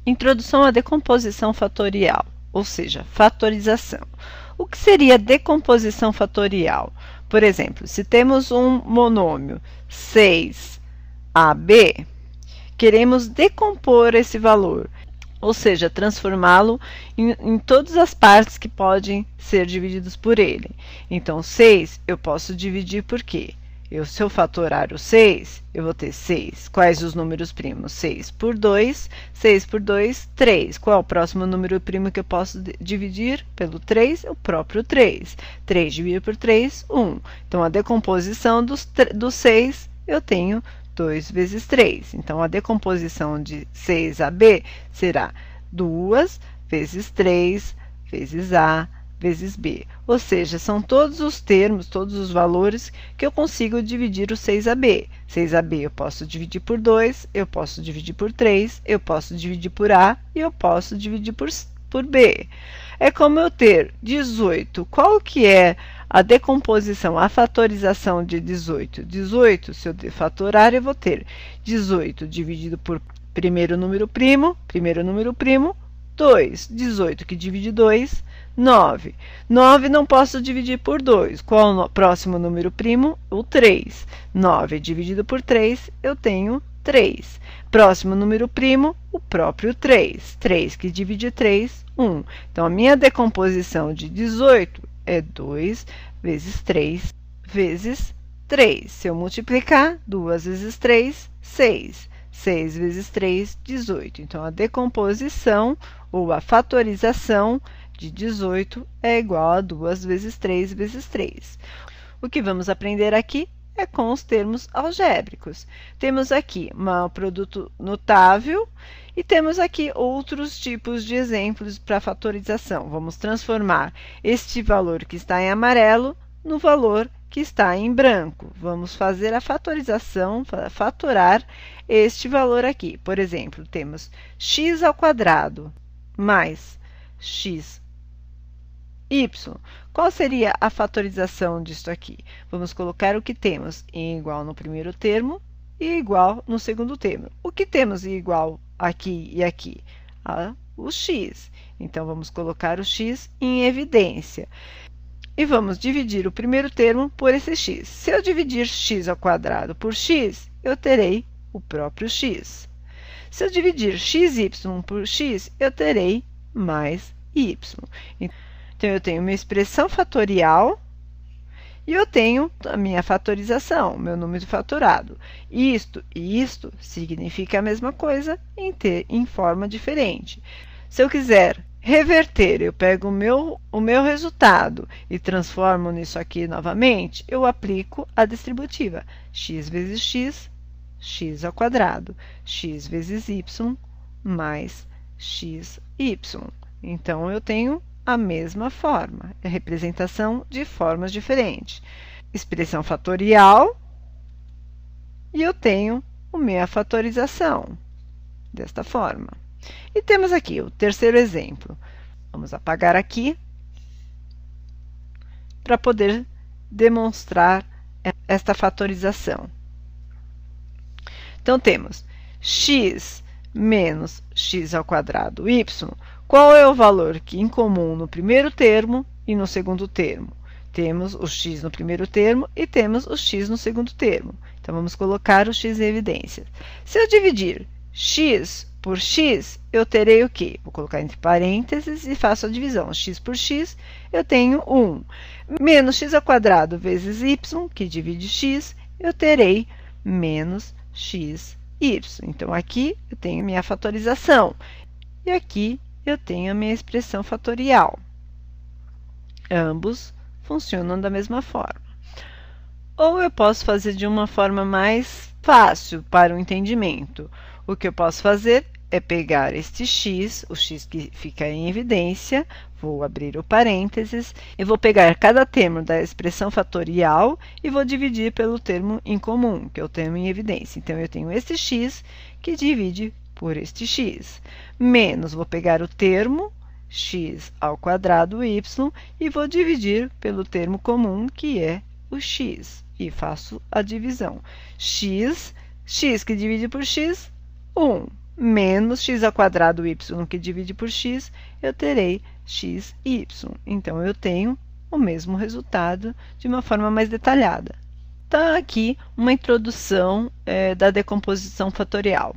Introdução à decomposição fatorial, ou seja, fatorização. O que seria decomposição fatorial? Por exemplo, se temos um monômio 6AB, queremos decompor esse valor, ou seja, transformá-lo em todas as partes que podem ser divididas por ele. Então, 6 eu posso dividir por quê? Se eu fatorar o 6, eu vou ter 6. Quais os números primos? 6 por 2, 3. Qual é o próximo número primo que eu posso dividir pelo 3? O próprio 3. 3 dividido por 3, 1. Então, a decomposição do 6, eu tenho 2 vezes 3. Então, a decomposição de 6AB será 2 vezes 3 vezes A vezes B. Ou seja, são todos os termos, todos os valores que eu consigo dividir o 6AB. 6AB eu posso dividir por 2, eu posso dividir por 3, eu posso dividir por A e eu posso dividir por B. É como eu ter 18. Qual que é a decomposição, a fatorização de 18? 18, se eu fatorar, eu vou ter 18 dividido por primeiro número primo, 2. 18 que divide 2, 9. 9 não posso dividir por 2. Qual o próximo número primo? O 3. 9 dividido por 3, eu tenho 3. Próximo número primo, o próprio 3. 3 que divide 3, 1. Então, a minha decomposição de 18 é 2 vezes 3 vezes 3. Se eu multiplicar, 2 vezes 3, 6. 6 vezes 3, 18. Então, a decomposição ou a fatorização de 18 é igual a 2 vezes 3 vezes 3. O que vamos aprender aqui é com os termos algébricos. Temos aqui um produto notável e temos aqui outros tipos de exemplos para fatorização. Vamos transformar este valor que está em amarelo no valor que está em branco. Vamos fazer a fatorização, fatorar este valor aqui. Por exemplo, temos x ao quadrado mais x y. Qual seria a fatorização disso aqui? Vamos colocar o que temos em igual no primeiro termo e igual no segundo termo. O que temos em igual aqui e aqui? O x. Então, vamos colocar o x em evidência. E vamos dividir o primeiro termo por esse x. Se eu dividir x ao quadrado por x, eu terei o próprio x. Se eu dividir xy por x, eu terei mais y. Então, eu tenho minha expressão fatorial e eu tenho a minha fatorização, meu número fatorado. Isto e isto significa a mesma coisa em forma diferente. Se eu quiser reverter, eu pego o meu resultado e transformo nisso aqui novamente, eu aplico a distributiva. X vezes x, x ao quadrado. X vezes y mais xy. Então, eu tenho a mesma forma, a representação de formas diferentes. Expressão fatorial e eu tenho a minha fatorização, desta forma. E temos aqui o terceiro exemplo. Vamos apagar aqui para poder demonstrar esta fatorização. Então, temos x menos x ao quadrado y. Qual é o valor que em comum no primeiro termo e no segundo termo? Temos o x no primeiro termo e temos o x no segundo termo. Então, vamos colocar o x em evidência. Se eu dividir x por x, eu terei o quê? Vou colocar entre parênteses e faço a divisão. X por x, eu tenho 1. Menos x ao quadrado vezes y, que divide x, eu terei menos xy. Então, aqui eu tenho minha fatorização. E aqui eu tenho a minha expressão fatorial. Ambos funcionam da mesma forma. Ou eu posso fazer de uma forma mais fácil para o entendimento. O que eu posso fazer é pegar este x, o x que fica em evidência, vou abrir o parênteses, e vou pegar cada termo da expressão fatorial e vou dividir pelo termo em comum, que é o termo em evidência. Então, eu tenho este x que divide por este x, menos, vou pegar o termo x ao quadrado y e vou dividir pelo termo comum, que é o x, e faço a divisão. X que divide por x, 1. menos x² y, que divide por x, eu terei xy. Então, eu tenho o mesmo resultado de uma forma mais detalhada. Está aqui uma introdução da decomposição fatorial.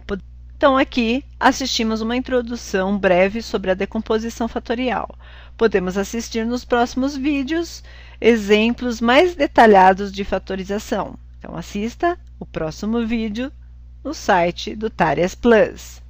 Então, aqui assistimos uma introdução breve sobre a decomposição fatorial. Podemos assistir nos próximos vídeos exemplos mais detalhados de fatorização. Então, assista o próximo vídeo no site do Tarias Plus.